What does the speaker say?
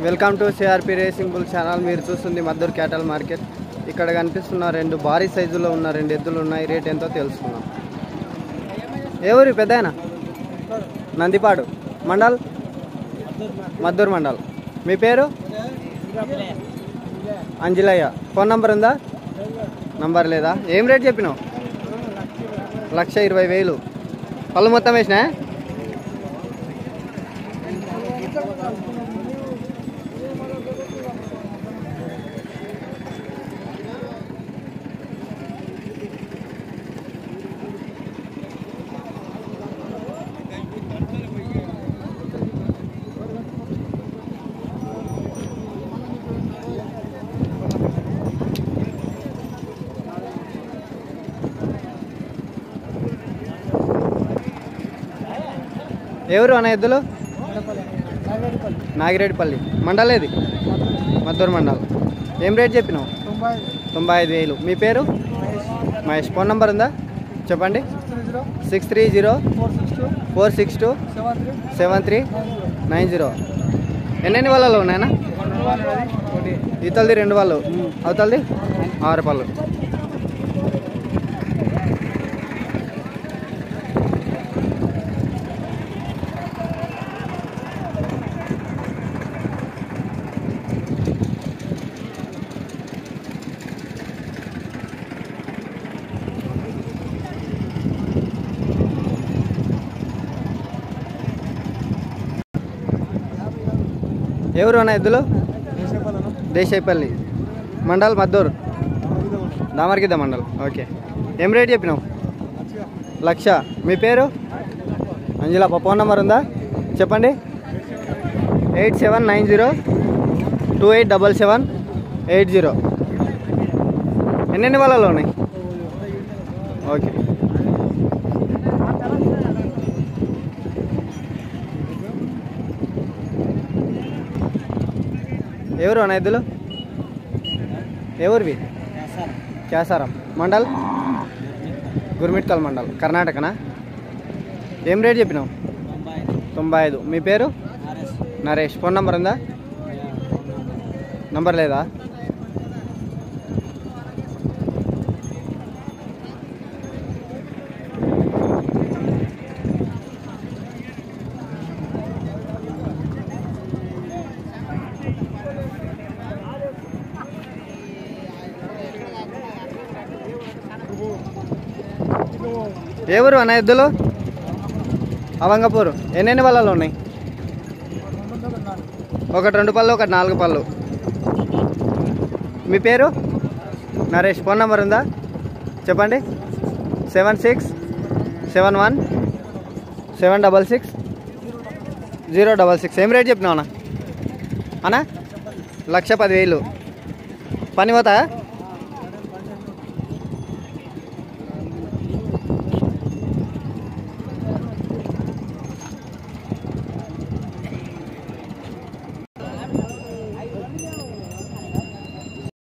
Welcome to CRP racing bull channel. మీరు చూస్తుంది Maddur క్యాటల్ market. ఇక్కడ కనిపిస్తున్న రెండు భారీ సైజులో ఉన్న రెండు ఎద్దులు ఉన్నాయి. రేట్ ఎంతో తెలుసుకున్నాం. ఎవరు పెద్దయినా? నందిపాడు మండల్, మద్దూరు మండల్. మీ పేరు? అంజిలయ్య. ఫోన్ నంబర్ ఉందా? నంబర్ లేదా? ఏం రేట్ చెప్పినావు? 1,20,000. పళ్ళు మొత్తం వేసినా? ఎవరు అన్న ఎద్దులు? నాగిరెడ్డిపల్లి. మండలేది? మద్దూరు మండల్. ఏం రేట్ చెప్పినావు? 95,000. మీ పేరు? మహేష్. ఫోన్ నంబర్ ఉందా? చెప్పండి. 630-462-7390. ఎన్ని వాళ్ళలో ఉన్నాయన్నా? ఇతలది 2 వాళ్ళు, అవతలది 6 పళ్ళు. ఎవరు అన్న ఎద్దులు? దేశాయపల్లి మండల్, మద్దూరు, దామర్గిద్ద మండల్. ఓకే. ఏం రేట్ చెప్పినావు? 1,00,000. మీ పేరు? అంజలప్ప. ఫోన్ నెంబర్ ఉందా? చెప్పండి. 8790-287780. ఎన్ని వాళ్ళలో ఉన్నాయి? ఓకే. ఎవరు అన్న ఎద్దులు? ఎవరివి? క్యాసారం మండల్, గుర్మిట్కల్ మండల్, కర్ణాటకనా? ఏం రేట్ చెప్పినావు? 95. మీ పేరు? నరేష్. ఫోన్ నంబర్ ఉందా? నంబర్ లేదా? ఎవరు అన్న ఎద్దులు? అవంగపూర్. ఎన్ని వాళ్ళలో ఉన్నాయి? ఒకటి 2 పళ్ళు, ఒకటి 4 పళ్ళు. మీ పేరు? నరేష్. ఫోన్ నెంబర్ ఉందా? చెప్పండి. 7671-766-066. ఏం రేట్ చెప్పినావు అన్న? 1,10,000. పని పోతా?